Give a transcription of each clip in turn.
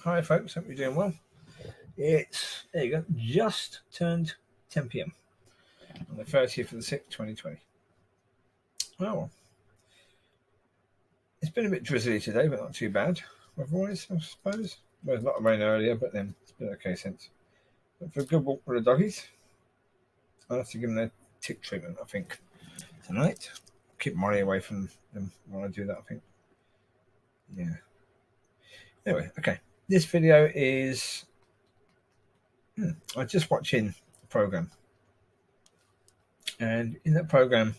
Hi, folks. Hope you're doing well. It's there you go. Just turned 10 p.m. on the 30th of the 6th, 2020. Oh, well. It's been a bit drizzly today, but not too bad. Otherwise, I suppose. There was a lot of rain earlier, but then it's been okay since. But for a good walk with the doggies, I'll have to give them their tick treatment, I think, tonight. Keep Molly away from them while I do that, I think. Yeah. Anyway, okay. This video is. I was just watching the program, and in that program,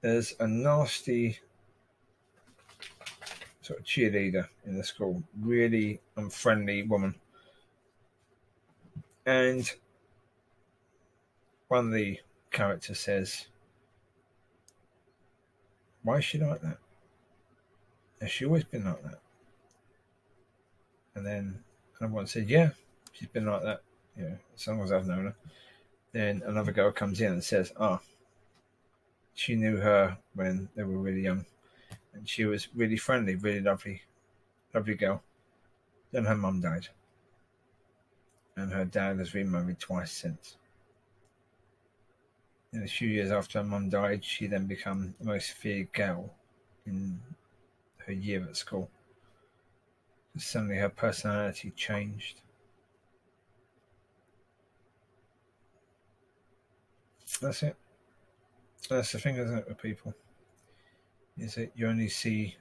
there's a nasty sort of cheerleader in the school, really unfriendly woman. And one of the characters says, "Why is she like that? Has she always been like that?" And then another one said, "Yeah, she's been like that, as long as I've known her." Then another girl comes in and says, "Oh, she knew her when they were really young, and she was really friendly, really lovely, lovely girl. Then her mum died, and her dad has remarried twice since. And a few years after her mum died, she then became the most feared girl in her year at school. Suddenly her personality changed." That's it. That's the thing, isn't it, with people? Is that you only see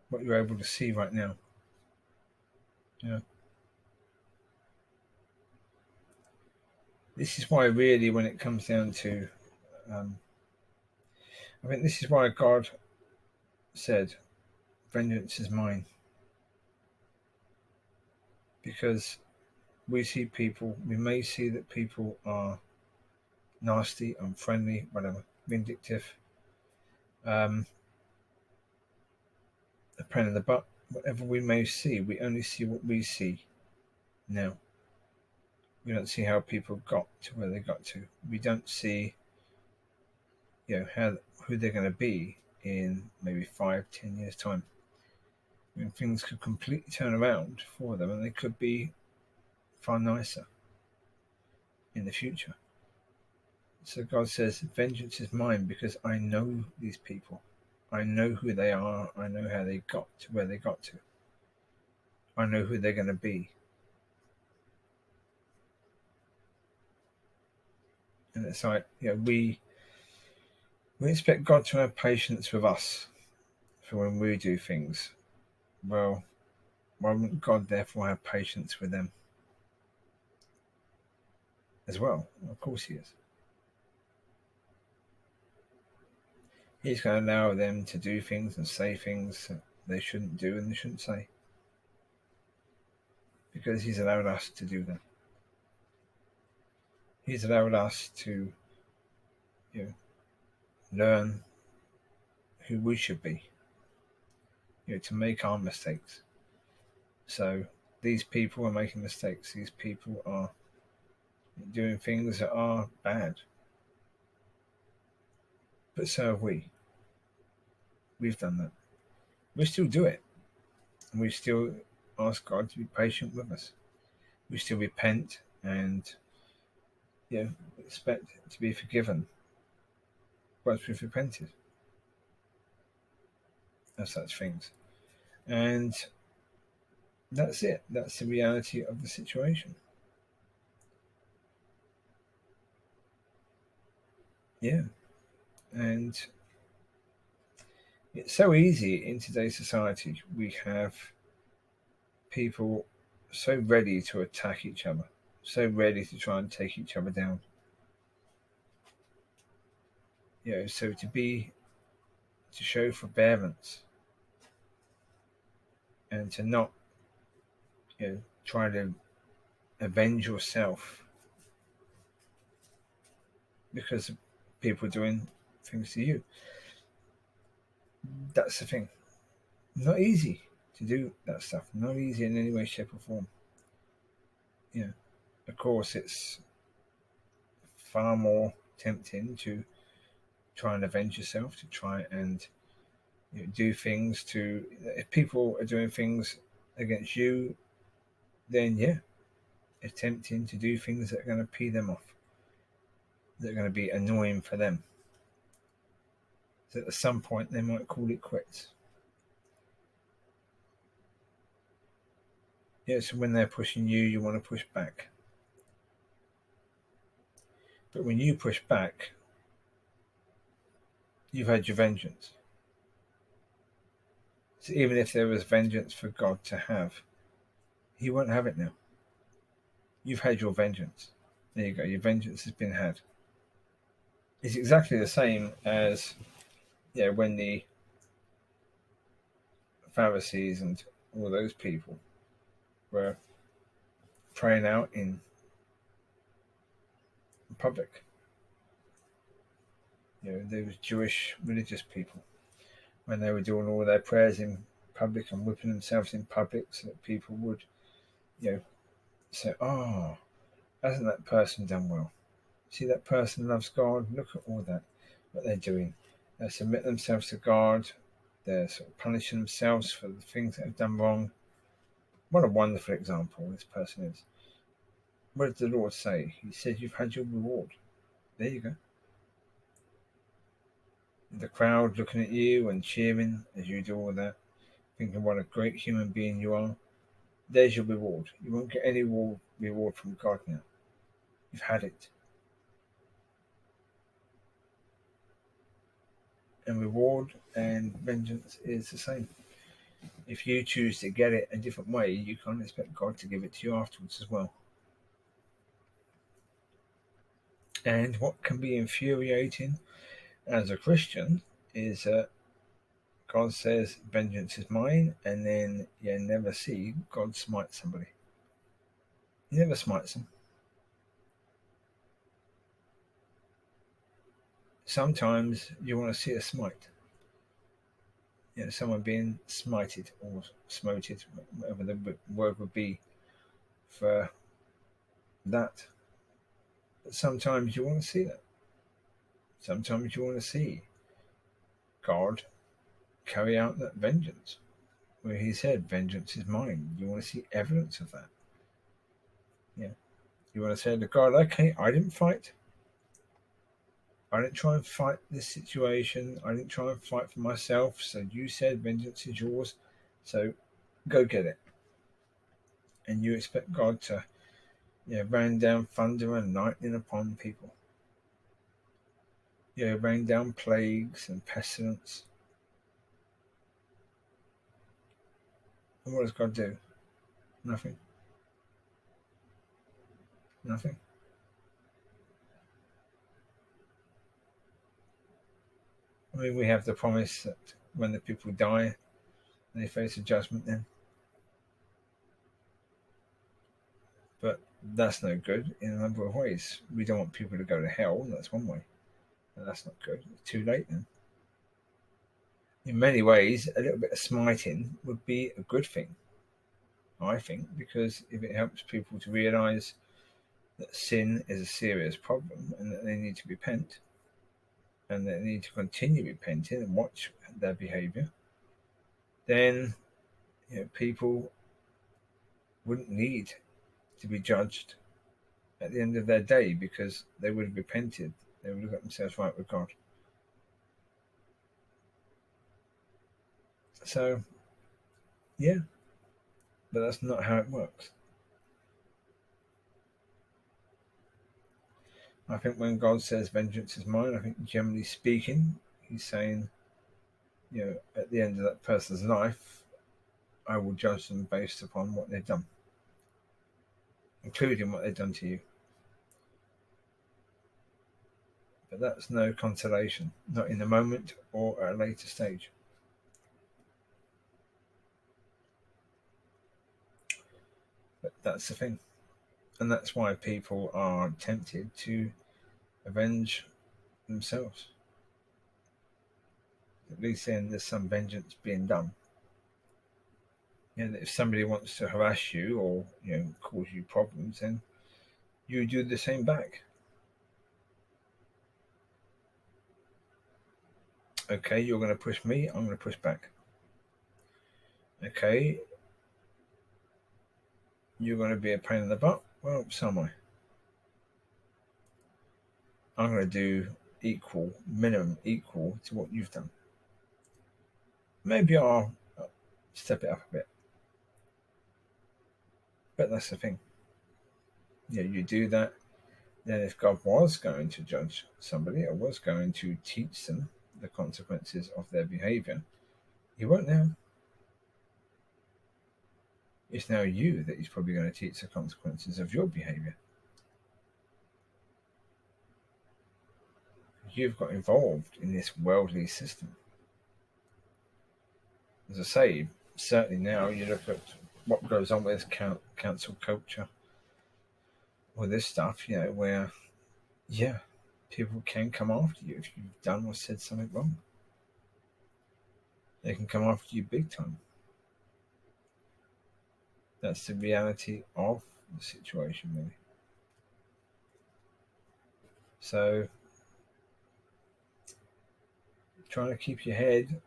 what you're able to see right now. You know? This is why, really, when it comes down to, I think this is why God said, "Vengeance is mine," because we see people. We may see that people are nasty, unfriendly, whatever, vindictive, a pain in the butt. Whatever we may see, we only see what we see now. We don't see how people got to where they got to. We don't see, who they're going to be in maybe 5, 10 years time. When things could completely turn around for them, and they could be far nicer in the future. So God says, "Vengeance is mine," because I know these people. I know who they are. I know how they got to where they got to. I know who they're going to be. And it's like, we expect God to have patience with us for when we do things. Well, why wouldn't God therefore have patience with them as well? Of course he is. He's going to allow them to do things and say things that they shouldn't do and they shouldn't say, because he's allowed us to do that. He's allowed us to learn who we should be, to make our mistakes. So these people are making mistakes. These people are doing things that are bad. But so have we. We've done that. We still do it. And we still ask God to be patient with us. We still repent and expect to be forgiven once we've repented of such things. And that's it. That's the reality of the situation. Yeah. And it's so easy in today's society. We have people so ready to attack each other, so ready to try and take each other down. So to show forbearance and to not, try to avenge yourself because people are doing things to you. That's the thing. Not easy to do that stuff. Not easy in any way, shape, or form. Of course, it's far more tempting to try and avenge yourself, to try and do things to. If people are doing things against you, then yeah, attempting to do things that are going to pee them off, that are going to be annoying for them. So at some point they might call it quits. Yeah, so when they're pushing you, you want to push back. But when you push back, you've had your vengeance. So even if there was vengeance for God to have, He won't have it now. You've had your vengeance. There you go. Your vengeance has been had. It's exactly the same as when the Pharisees and all those people were praying out in public. There was Jewish religious people when they were doing all their prayers in public and whipping themselves in public, so that people would, say, "Oh, hasn't that person done well? See, that person loves God. Look at all that what they're doing. They submit themselves to God. They're sort of punishing themselves for the things that have done wrong." What a wonderful example this person is. What did the Lord say? He said, "You've had your reward." There you go. The crowd looking at you and cheering as you do all that, thinking what a great human being you are. There's your reward. You won't get any reward from God now. You've had it. And reward and vengeance is the same. If you choose to get it a different way, you can't expect God to give it to you afterwards as well. And what can be infuriating as a Christian is that God says, "Vengeance is mine," and then you never see God smite somebody. He never smites them. Sometimes you want to see a smite. Someone being smited or smoted, whatever the word would be for that. But sometimes you want to see that. Sometimes you want to see God carry out that vengeance, where He said, "Vengeance is mine." You want to see evidence of that. Yeah. You want to say to God, "Okay, I didn't fight. I didn't try and fight this situation. I didn't try and fight for myself. So you said vengeance is yours. So go get it." And you expect God to rain down thunder and lightning upon people. Rain down plagues and pestilence. And what does God do? Nothing. Nothing. I mean, we have the promise that when the people die, they face a judgment then. But that's no good in a number of ways. We don't want people to go to hell. That's one way. And that's not good. It's too late then. In many ways, a little bit of smiting would be a good thing, I think, because if it helps people to realise that sin is a serious problem and that they need to repent and that they need to continue repenting and watch their behaviour, then people wouldn't need to be judged at the end of their day because they would have repented. They would have got themselves right with God. So, yeah, but that's not how it works. I think when God says vengeance is mine, I think generally speaking, He's saying, at the end of that person's life, I will judge them based upon what they've done, including what they've done to you. But that's no consolation, not in the moment or at a later stage. But that's the thing. And that's why people are tempted to avenge themselves. At least then there's some vengeance being done. If somebody wants to harass you or cause you problems, then you do the same back. Okay, you're going to push me, I'm going to push back. Okay, you're going to be a pain in the butt. Well, so am I. I'm going to do minimum equal to what you've done. Maybe I'll step it up a bit. But that's the thing. You do that, then if God was going to judge somebody or was going to teach them the consequences of their behavior, he won't now. It's now you that he's probably going to teach the consequences of your behavior. You've got involved in this worldly system. As I say, certainly now you look at what goes on with cancel culture, all this stuff, where, people can come after you if you've done or said something wrong. They can come after you big time. That's the reality of the situation, really. So, trying to keep your head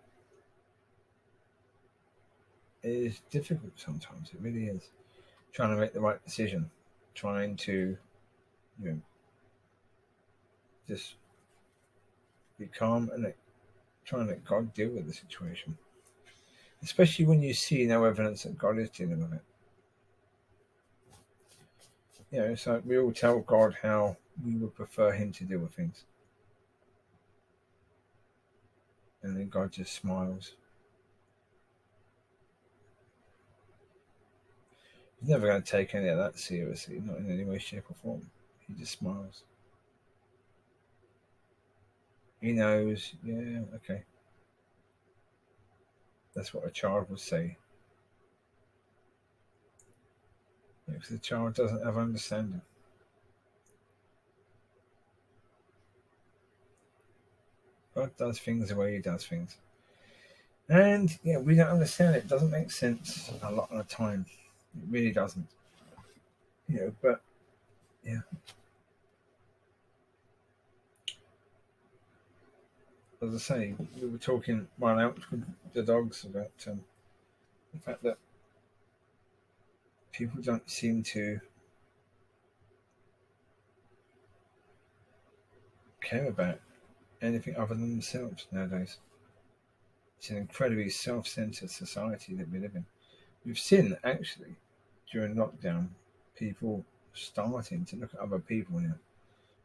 is difficult sometimes. It really is. Trying to make the right decision, trying to, just be calm and trying to let God deal with the situation. Especially when you see no evidence that God is dealing with it. It's like we all tell God how we would prefer Him to deal with things. And then God just smiles. He's never going to take any of that seriously, not in any way, shape, or form. He just smiles. He knows, okay. That's what a child would say. Because the child doesn't have understanding. God does things the way He does things. And, we don't understand it. It doesn't make sense a lot of the time. It really doesn't. But, yeah. As I say, we were talking while out with the dogs about the fact that people don't seem to care about anything other than themselves nowadays. It's an incredibly self-centered society that we live in. We've seen, actually, during lockdown, people starting to look at other people now,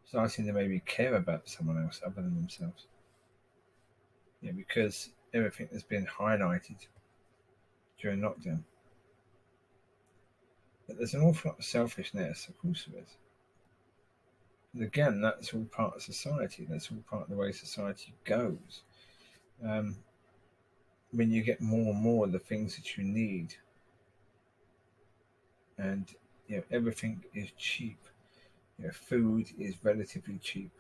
starting to maybe care about someone else other than themselves. Because everything has been highlighted during lockdown. But there's an awful lot of selfishness, of course there is. And again, that's all part of society. That's all part of the way society goes. When you get more and more of the things that you need, and everything is cheap. Food is relatively cheap.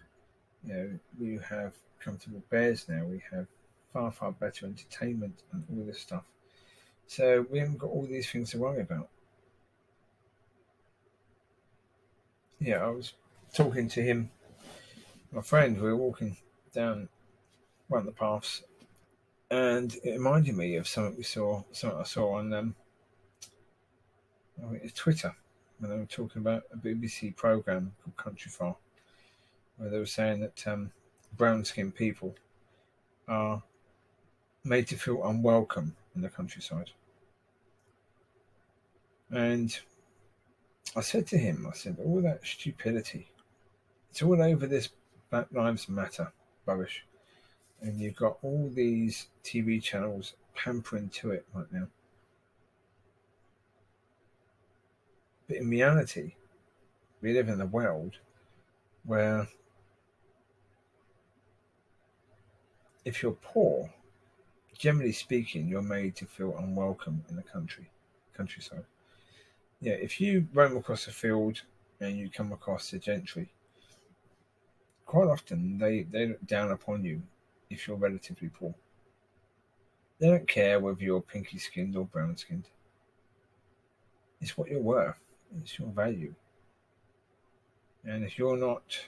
We have comfortable beds now. We have far, far better entertainment and all this stuff. So we haven't got all these things to worry about. I was talking to him, my friend. We were walking down one of the paths, and it reminded me of something I saw on I think it's Twitter, when they were talking about a BBC program called Countryfile, where they were saying that brown-skinned people are made to feel unwelcome in the countryside. And I said to him, all that stupidity, it's all over this Black Lives Matter rubbish. And you've got all these TV channels pampering to it right now. But in reality, we live in a world where if you're poor, generally speaking, you're made to feel unwelcome in the countryside. If you roam across a field and you come across the gentry, quite often they look down upon you if you're relatively poor. They don't care whether you're pinky skinned or brown skinned. It's what you're worth. It's your value. And if you're not,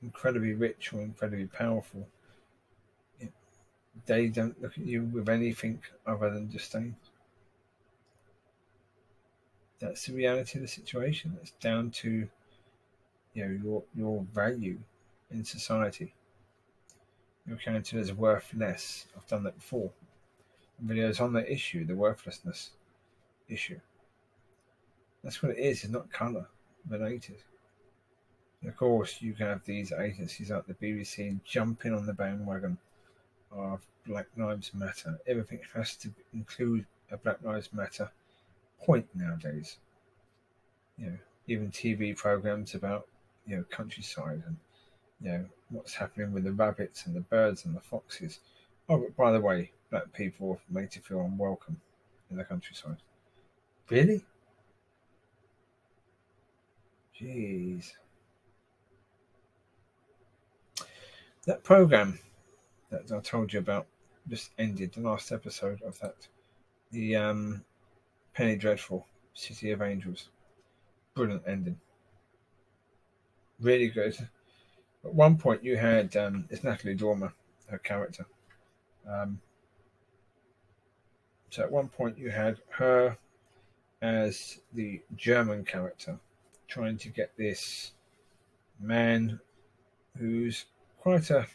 incredibly rich or incredibly powerful, they don't look at you with anything other than disdain. That's the reality of the situation. It's down to your value in society. You're counted as worth less. I've done that before. Videos on that issue, the worthlessness issue. That's what it is. It's not colour related. And of course, you can have these agencies like the BBC jumping on the bandwagon of Black Lives Matter. Everything has to include a Black Lives Matter point nowadays. Even TV programs about countryside and what's happening with the rabbits and the birds and the foxes. Oh, but by the way, black people are made to feel unwelcome in the countryside. Really? Jeez. That program that I told you about just ended, the last episode of that. The Penny Dreadful, City of Angels. Brilliant ending. Really good. At one point you had it's Natalie Dormer, her character. So at one point you had her as the German character trying to get this man who's quite a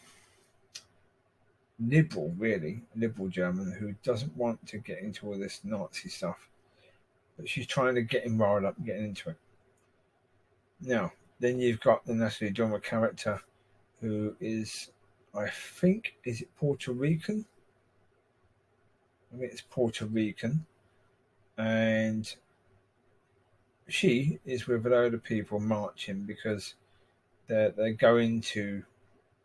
liberal German who doesn't want to get into all this Nazi stuff. But she's trying to get him riled up and getting into it. Now, then you've got the Natalie Dormer character who is, I think, is it Puerto Rican? I think it's Puerto Rican. And she is with a load of people marching because they're going to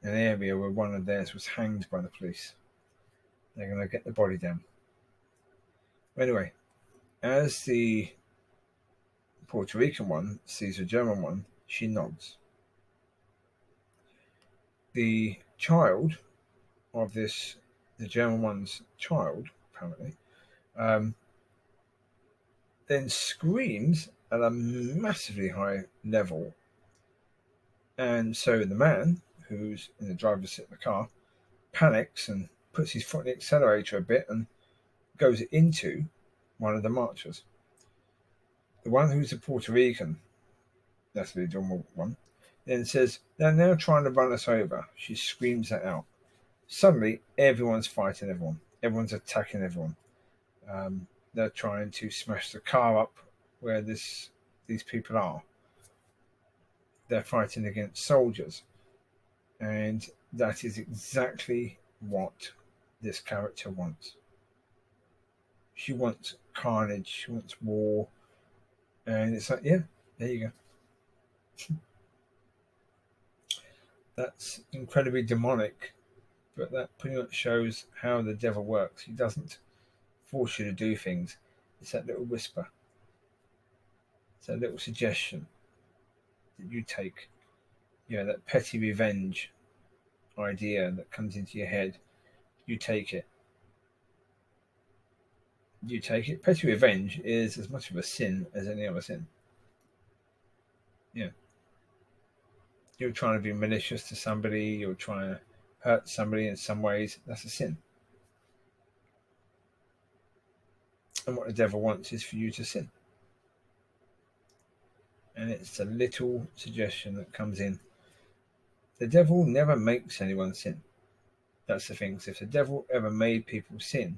an area where one of theirs was hanged by the police. They're going to get the body down. Anyway, as the Puerto Rican one sees the German one, she nods. The child of this, the German one's child, apparently, then screams at a massively high level. And so the man, who's in the driver's seat of the car, panics and puts his foot in the accelerator a bit and goes into one of the marchers. The one who's a Puerto Rican, that's the Dormer one, then says, "They're now trying to run us over." She screams that out. Suddenly, everyone's fighting everyone. Everyone's attacking everyone. They're trying to smash the car up where these people are. They're fighting against soldiers. And that is exactly what this character wants. She wants carnage. She wants war. And it's like, yeah, there you go. That's incredibly demonic, but that pretty much shows how the devil works. He doesn't force you to do things. It's that little whisper. It's that little suggestion that you take. That petty revenge idea that comes into your head. You take it. You take it. Petty revenge is as much of a sin as any other sin. Yeah. You're trying to be malicious to somebody, you're trying to hurt somebody in some ways, that's a sin. And what the devil wants is for you to sin. And it's a little suggestion that comes in. The devil never makes anyone sin. That's the thing. So if the devil ever made people sin,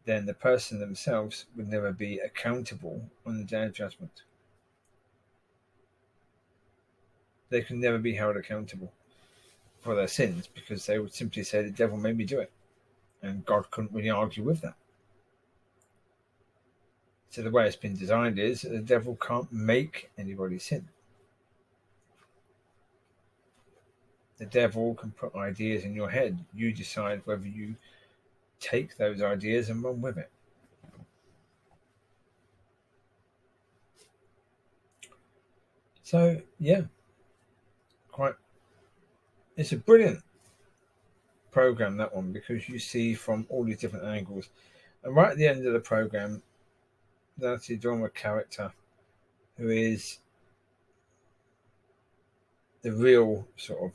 then the person themselves would never be accountable on the day of judgment. They can never be held accountable for their sins because they would simply say the devil made me do it. And God couldn't really argue with that. So the way it's been designed is that the devil can't make anybody sin. The devil can put ideas in your head. You decide whether you take those ideas and run with it. So, yeah, it's a brilliant program, that one, because you see from all these different angles. And right at the end of the program, that's the drama character who is the real sort of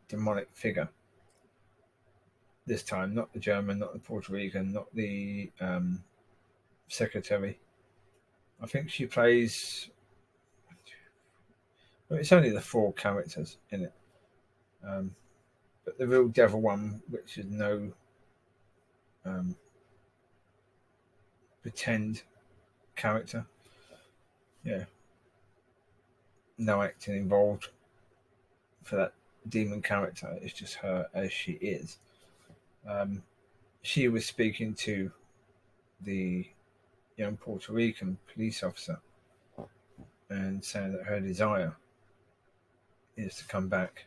demonic figure. This time, not the German, not the Puerto Rican, not the secretary I think she plays. Well, it's only the 4 characters in it, but the real devil one, which is no um, pretend character, yeah, no acting involved for that demon character. It's just her as she is. Um, she was speaking to the young Puerto Rican police officer and saying that her desire is to come back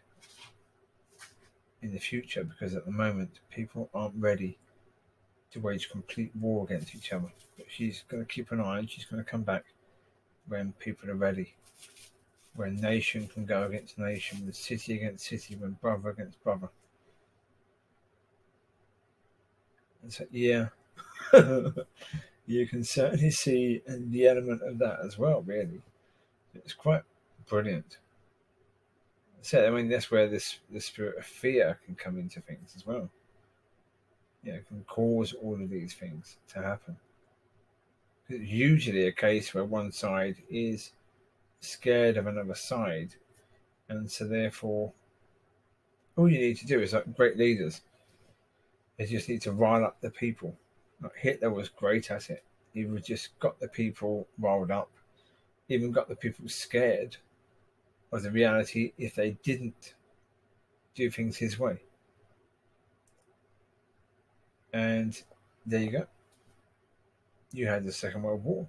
in the future because at the moment people aren't ready to wage complete war against each other. But she's going to keep an eye and she's going to come back when people are ready. When nation can go against nation, when city against city, when brother against brother. And so, yeah, you can certainly see the element of that as well, really. It's quite brilliant. So, I mean, that's where the spirit of fear can come into things as well. It can cause all of these things to happen. It's usually a case where one side is scared of another side, and so therefore, all you need to do is like great leaders. You just need to rile up the people. Like Hitler was great at it. He just got the people riled up, even got the people scared of the reality if they didn't do things his way. And there you go. You had the Second World War.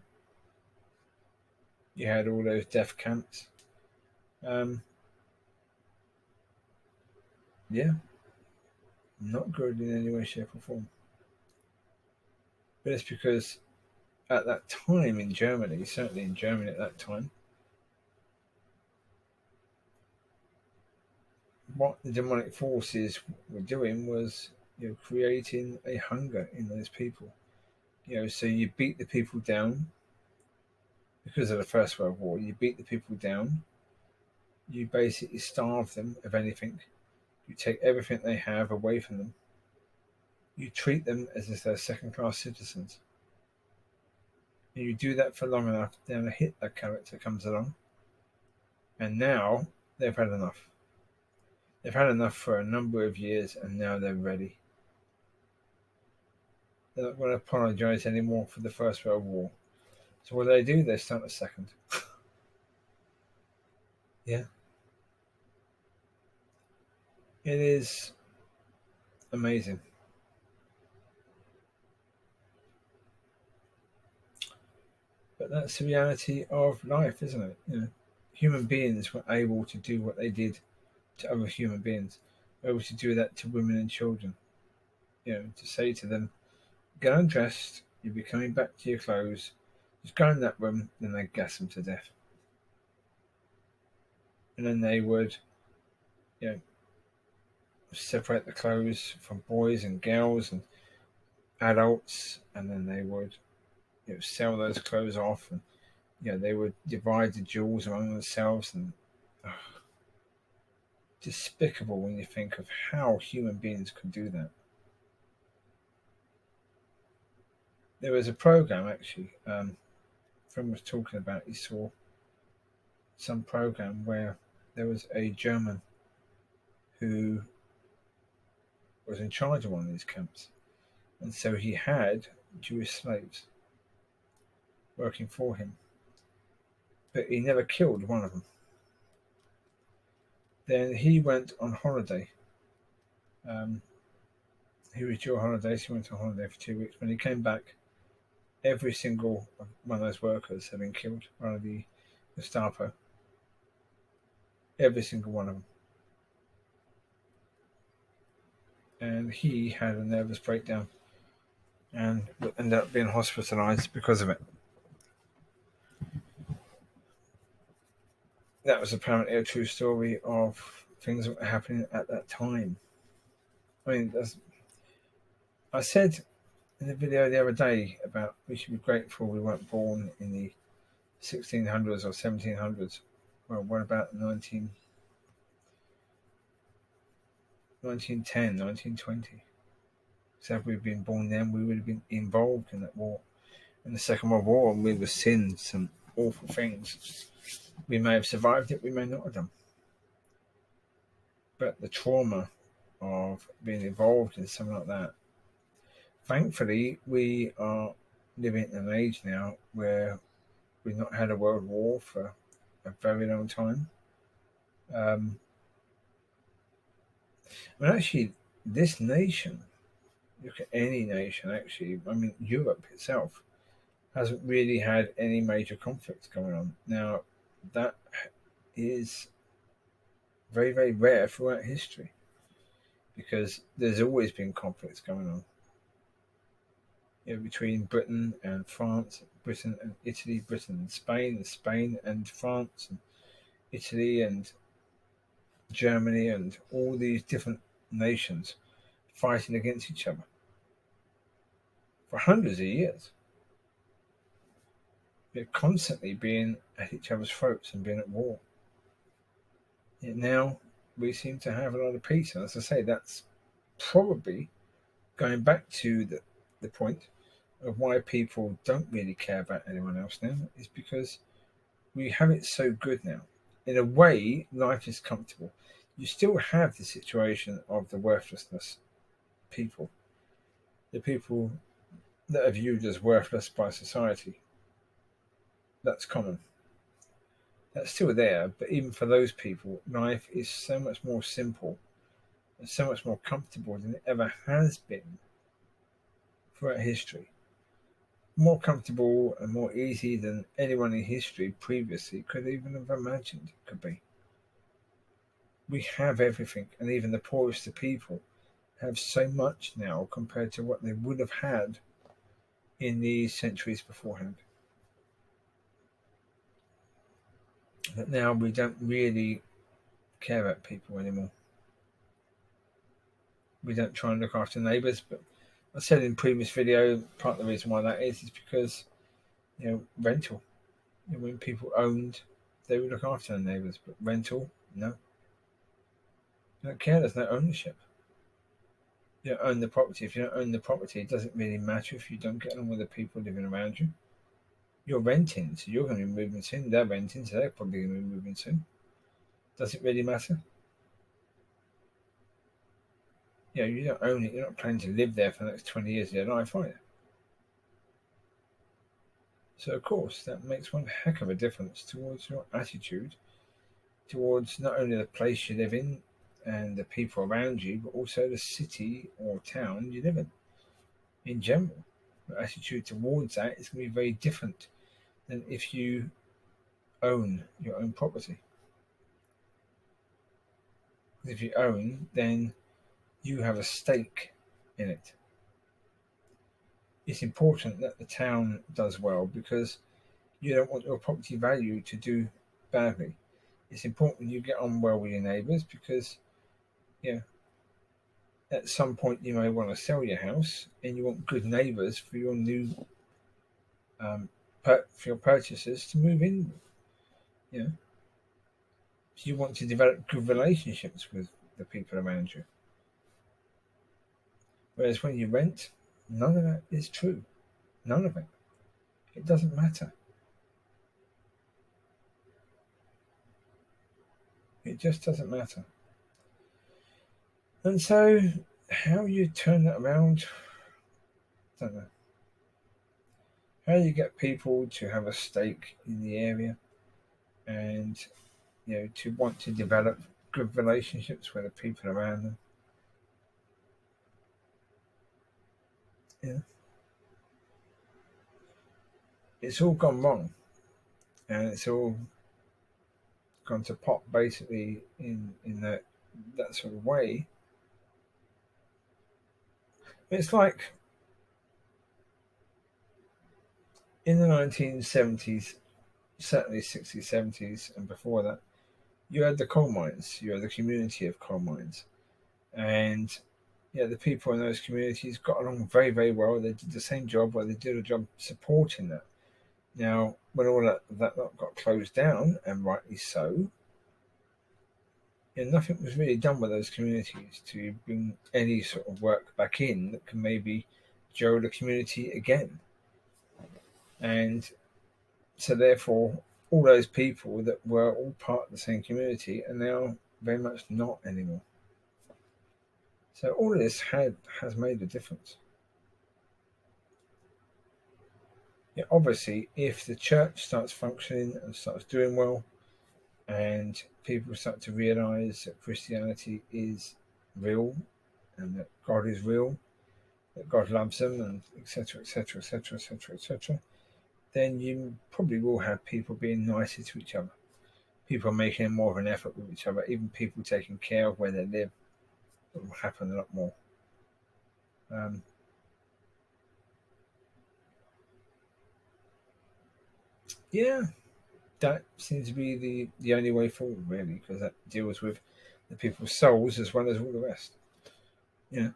You had all those death camps. Yeah, not good in any way, shape, or form. But it's because at that time in Germany, certainly in Germany at that time, what the demonic forces were doing was, creating a hunger in those people. So you beat the people down because of the First World War. You beat the people down. You basically starve them of anything. You take everything they have away from them. You treat them as if they're second-class citizens. And you do that for long enough, then a Hitler character comes along, and now they've had enough. They've had enough for a number of years, and now they're ready. They're not going to apologise anymore for the First World War. So what do? They start a second. Yeah. It is amazing. But that's the reality of life, isn't it? Human beings were able to do what they did to other human beings, were able to do that to women and children. To say to them, get undressed, you'll be coming back to your clothes, just go in that room, then they gas them to death. And then they would, separate the clothes from boys and girls and adults, and then they would, sell those clothes off, and they would divide the jewels among themselves, and despicable when you think of how human beings could do that. There was a program actually. Friend was talking about. He saw some program where there was a German who was in charge of one of these camps, and so he had Jewish slaves working for him, but he never killed one of them. Then he went on holiday. He was due on holidays. He went on holiday for 2 weeks. When he came back, every single one of those workers had been killed by the Gestapo. Every single one of them. And he had a nervous breakdown and ended up being hospitalized because of it. That was apparently a true story of things that were happening at that time. I mean, I said in the video the other day about we should be grateful we weren't born in the 1600s or 1700s. Well, what about 1910, 1920? So if we'd been born then, we would have been involved in that war. in the Second World War and we were seeing some awful things, we may have survived it, we may not have done. But the trauma of being involved in something like that, thankfully, we are living in an age now where we've not had a world war for a very long time. Actually, this nation, look at any nation, actually, Europe itself hasn't really had any major conflicts going on. Now, that is very, very rare throughout history because there's always been conflicts going on. Between Britain and France, Britain and Italy, Britain and Spain and France and Italy and Germany and all these different nations fighting against each other for hundreds of years. They're constantly being at each other's throats and being at war. Yet now we seem to have a lot of peace. And as I say, that's probably going back to the point of why people don't really care about anyone else now, is because we have it so good now. In a way, life is comfortable. You still have the situation of the worthlessness people, the people that are viewed as worthless by society. That's common. That's still there, but even for those people, life is so much more simple and so much more comfortable than it ever has been throughout history. More comfortable and more easy than anyone in history previously could even have imagined it could be. We have everything, and even the poorest of people have so much now compared to what they would have had in the centuries beforehand. But now we don't really care about people anymore. We don't try and look after neighbours, but I said in previous video, part of the reason why that is because, rental. When people owned, they would look after their neighbours, but rental, no. You don't care, there's no ownership. You don't own the property. If you don't own the property, it doesn't really matter if you don't get along with the people living around you. You're renting, so you're going to be moving soon. They're renting, so they're probably going to be moving soon. Does it really matter? You don't own it. You're not planning to live there for the next 20 years of your life, are you? So, of course, that makes one heck of a difference towards your attitude towards not only the place you live in and the people around you, but also the city or town you live in general. Your attitude towards that is going to be very different than if you own your own property. If you own, then you have a stake in it. It's important that the town does well because you don't want your property value to do badly. It's important you get on well with your neighbours because, at some point you may want to sell your house and you want good neighbours for your new for your purchasers to move in. So you want to develop good relationships with the people around you. Whereas when you rent, none of that is true. None of it. It doesn't matter. It just doesn't matter. And so, how you turn that around, I don't know. How you get people to have a stake in the area and, to want to develop good relationships with the people around them. It's all gone wrong. And it's all gone to pot basically in that sort of way. It's like in the 1970s, certainly 60s, 70s, and before that, you had the coal mines, you had the community of coal mines. And the people in those communities got along very, very well. They did the same job, or they did a job supporting that. Now, when all that got closed down, and rightly so, nothing was really done with those communities to bring any sort of work back in that can maybe grow the community again. And so therefore all those people that were all part of the same community are now very much not anymore. So all of this has made a difference. Yeah, obviously, if the church starts functioning and starts doing well, and people start to realize that Christianity is real and that God is real, that God loves them, and etc., etc., etc., etc., etc., then you probably will have people being nicer to each other. People making more of an effort with each other, even people taking care of where they live. It will happen a lot more. Um, yeah, that seems to be the only way forward, really, because that deals with the people's souls as well as all the rest. Yeah,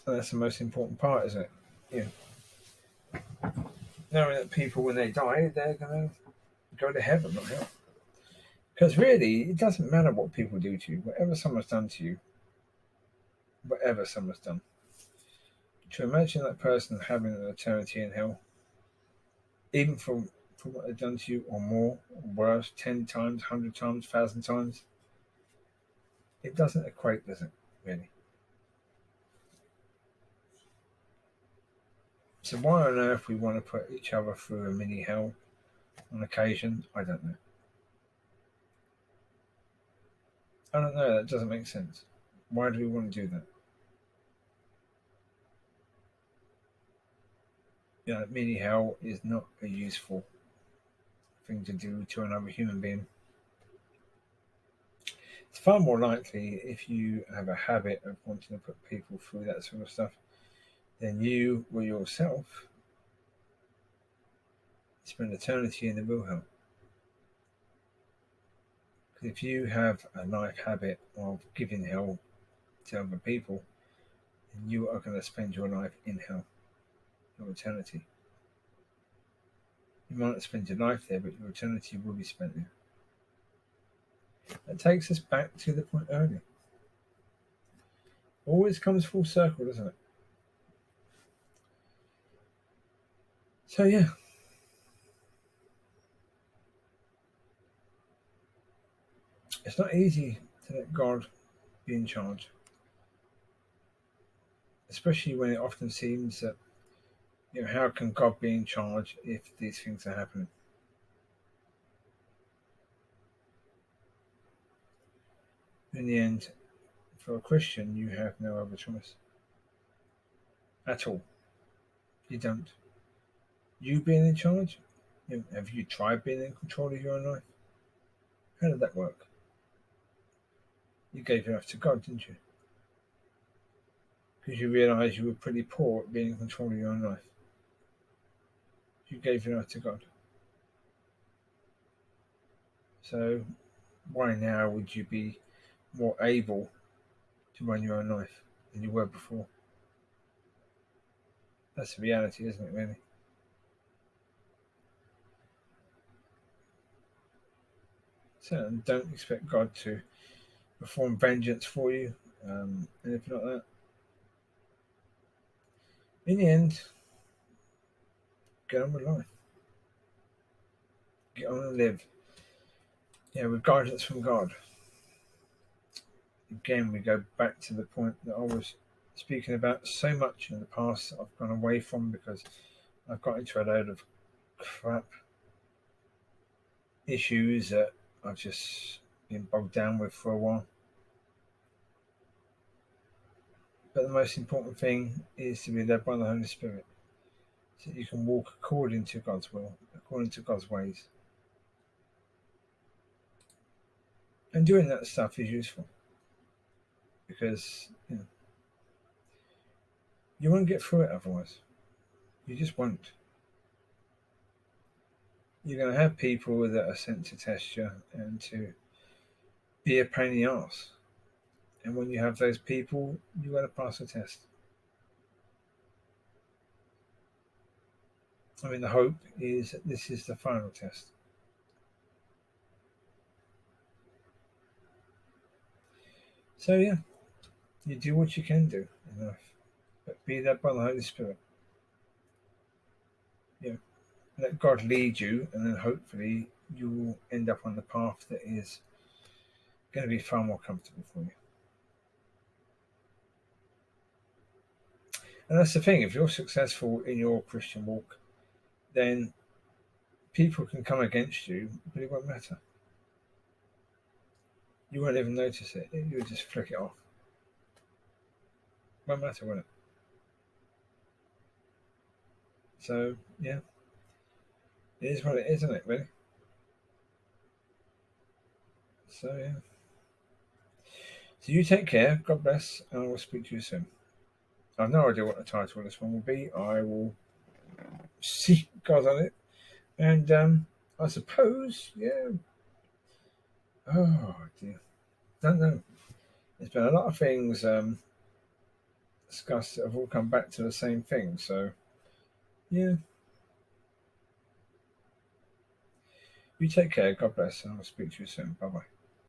and that's the most important part, isn't it? Yeah, knowing that people, when they die, they're going to go to heaven, not hell. Because really, it doesn't matter what people do to you. Whatever someone's done to you, whatever someone's done, to imagine that person having an eternity in hell, even for what they've done to you, or more, or worse, 10 times, 100 times, 1,000 times, it doesn't equate, does it? Really. So why on earth we want to put each other through a mini hell on occasion? I don't know. I don't know. That doesn't make sense. Why do we want to do that? Mini hell is not a useful thing to do to another human being. It's far more likely if you have a habit of wanting to put people through that sort of stuff, then you will yourself spend eternity in the real hell. Because if you have a life habit of giving hell to other people, then you are going to spend your life in hell, your eternity. You might not spend your life there, but your eternity will be spent there. That takes us back to the point earlier. Always comes full circle, doesn't it? So yeah, it's not easy to let God be in charge, especially when it often seems that how can God be in charge if these things are happening? In the end, for a Christian, you have no other choice at all. You don't. You being in charge? Have you tried being in control of your own life? How did that work? You gave your life to God, didn't you? Because you realised you were pretty poor at being in control of your own life. You gave your life to God. So why now would you be more able to run your own life than you were before? That's the reality, isn't it, really? So don't expect God to perform vengeance for you, anything like that. In the end, get on with life. Get on and live. Yeah, with guidance from God. Again, we go back to the point that I was speaking about so much in the past that I've gone away from because I've got into a load of crap issues that I've just been bogged down with for a while. But the most important thing is to be led by the Holy Spirit so that you can walk according to God's will, according to God's ways. And doing that stuff is useful because you won't get through it otherwise. You just won't. You're going to have people that are sent to test you and to be a pain in the arse. And when you have those people, you've got to pass the test. I mean, the hope is that this is the final test. So, yeah, you do what you can do in life, but be led by the Holy Spirit. let God lead you, and then hopefully you'll end up on the path that is going to be far more comfortable for you. And that's the thing, if you're successful in your Christian walk, then people can come against you, but it won't matter. You won't even notice it. You'll just flick it off. Won't matter, will it? So, yeah. It is what it is, isn't it, really? So, yeah. So you take care. God bless. And I will speak to you soon. I have no idea what the title of this one will be. I will see God on it. And I suppose, yeah. Oh, dear. Don't know. There's been a lot of things discussed that have all come back to the same thing. So, yeah. You take care. God bless. And I will speak to you soon. Bye bye.